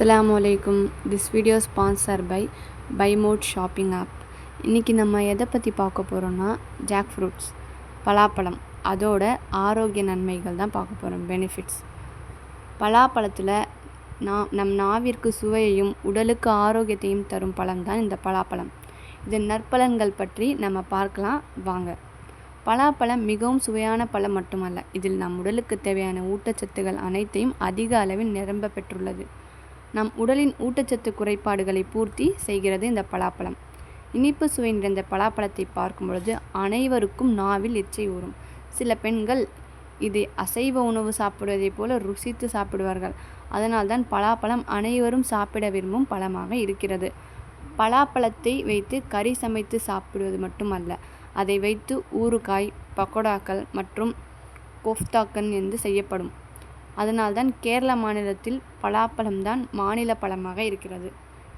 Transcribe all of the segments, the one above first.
Assalamualaikum. This video is sponsored by BuyMode shopping app. இன்றைக்கி நம்ம எதை பற்றி பார்க்க போகிறோன்னா ஜாக் ஃப்ரூட்ஸ் பலாப்பழம் அதோட ஆரோக்கிய நன்மைகள் தான் பார்க்க போகிறோம். பெனிஃபிட்ஸ். பலாப்பழத்தில் நம் நாவிற்கு சுவையையும் உடலுக்கு ஆரோக்கியத்தையும் தரும் பழம் தான் இந்த பலாப்பழம். இதன் நற்பலன்கள் பற்றி நம்ம பார்க்கலாம் வாங்க. பலாப்பழம் மிகவும் சுவையான பழம் மட்டுமல்ல, இதில் நம் உடலுக்கு தேவையான ஊட்டச்சத்துக்கள் அனைத்தையும் அதிக அளவில் நிரம்ப பெற்றுள்ளது. நம் உடலின் ஊட்டச்சத்து குறைபாடுகளை பூர்த்தி செய்கிறது இந்த பலாப்பழம். இனிப்பு சுவை நிறைந்த பலாப்பழத்தை பார்க்கும் பொழுது அனைவருக்கும் நாவில் எச்சை ஊறும். சில பெண்கள் இதை அசைவ உணவு சாப்பிடுவதைப் போல ருசித்து சாப்பிடுவார்கள். அதனால்தான் பலாப்பழம் அனைவரும் சாப்பிட விரும்பும் பழமாக இருக்கிறது. பலாப்பழத்தை வைத்து கறி சமைத்து சாப்பிடுவது மட்டுமல்ல, அதை வைத்து ஊறுகாய், பக்கோடாக்கள் மற்றும் கோஃப்தாக்கள் என்று செய்யப்படும். அதனால்தான் கேரள மாநிலத்தில் பலாப்பழம்தான் மாநில பழமாக இருக்கிறது.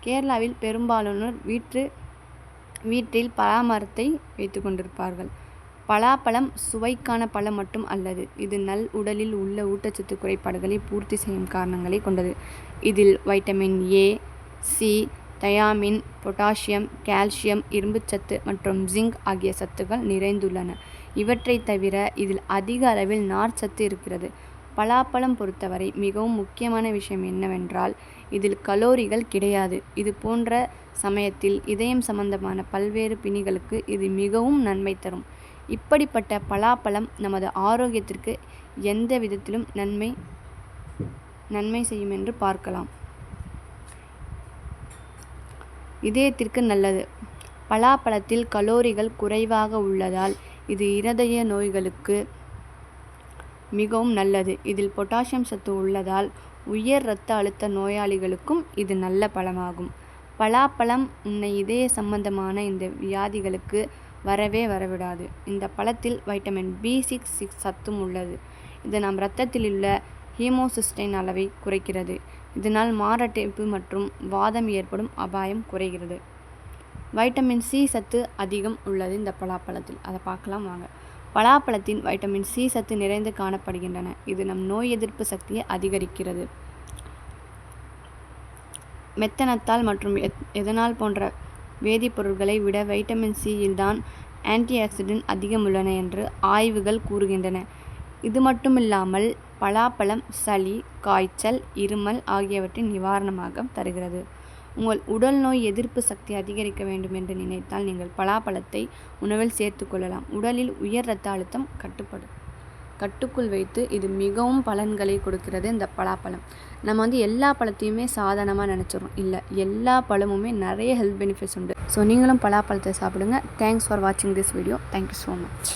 கேரளாவில் பெரும்பாலானோர் வீட்டில் பலாமரத்தை வைத்து கொண்டிருப்பார்கள். பலாப்பழம் சுவைக்கான பழம் மட்டும் அல்லது, இது உடலில் உள்ள ஊட்டச்சத்து குறைபாடுகளை பூர்த்தி செய்யும் காரணங்களை கொண்டது. இதில் vitamin A, C, thiamine, potassium, calcium, இரும்புச்சத்து மற்றும் ஜிங்க் ஆகிய சத்துக்கள் நிறைந்துள்ளன. இவற்றை தவிர இதில் அதிக அளவில் நார்ச்சத்து இருக்கிறது. பலாப்பழம் பொறுத்தவரை மிகவும் முக்கியமான விஷயம் என்னவென்றால், இதில் கலோரிகள் கிடையாது. இது போன்ற சமயத்தில் இதயம் சம்பந்தமான பல்வேறு பிணிகளுக்கு இது மிகவும் நன்மை தரும். இப்படிப்பட்ட பலாப்பழம் நமது ஆரோக்கியத்திற்கு எந்த விதத்திலும் நன்மை செய்யும் என்று பார்க்கலாம். இதயத்திற்கு நல்லது. பலாப்பழத்தில் கலோரிகள் குறைவாக உள்ளதால் இது இருதய நோய்களுக்கு மிகவும் நல்லது. இதில் பொட்டாசியம் சத்து உள்ளதால் உயர் இரத்த அழுத்த நோயாளிகளுக்கும் இது நல்ல பழமாகும். பலாப்பழம் உன்னை இதய சம்பந்தமான இந்த வியாதிகளுக்கு வரவிடாது. இந்த பழத்தில் வைட்டமின் B6 சத்தும் உள்ளது. இது நம் இரத்தத்தில் உள்ள ஹீமோசிஸ்டைன் அளவை குறைக்கிறது. இதனால் மாரடைப்பு மற்றும் வாதம் ஏற்படும் அபாயம் குறைகிறது. வைட்டமின் C சத்து அதிகம் உள்ளது இந்த பலாப்பழத்தில். அதை பார்க்கலாம் வாங்க. பலாப்பழத்தின் வைட்டமின் C சத்து நிறைந்து காணப்படுகின்றன. இது நம் நோய் எதிர்ப்பு சக்தியை அதிகரிக்கிறது. மெத்தனத்தால் மற்றும் எதனால் போன்ற வேதிப்பொருட்களை விட வைட்டமின் C தான் ஆன்டி ஆக்சிடென்ட் அதிகம் உள்ளன என்று ஆய்வுகள் கூறுகின்றன. இது மட்டுமில்லாமல் பலாப்பழம் சளி, காய்ச்சல், இருமல் ஆகியவற்றின் நிவாரணமாக தருகிறது. உங்கள் உடல் நோய் எதிர்ப்பு சக்தி அதிகரிக்க வேண்டும் என்று நினைத்தால் நீங்கள் பலாப்பழத்தை உணவில் சேர்த்து கொள்ளலாம். உடலில் உயர் இரத்த அழுத்தம் கட்டுக்குள் வைத்து இது மிகவும் பலன்களை கொடுக்கிறது இந்த பலாப்பழம். நம்ம எல்லா பழத்தையுமே சாதாரணமாக நினச்சிடறோம். இல்லை, எல்லா பழமுமே நிறைய ஹெல்த் பெனிஃபிட்ஸ் உண்டு. ஸோ நீங்களும் பலாப்பழத்தை சாப்பிடுங்க. தேங்க்ஸ் ஃபார் வாட்சிங் this video. Thank you so much.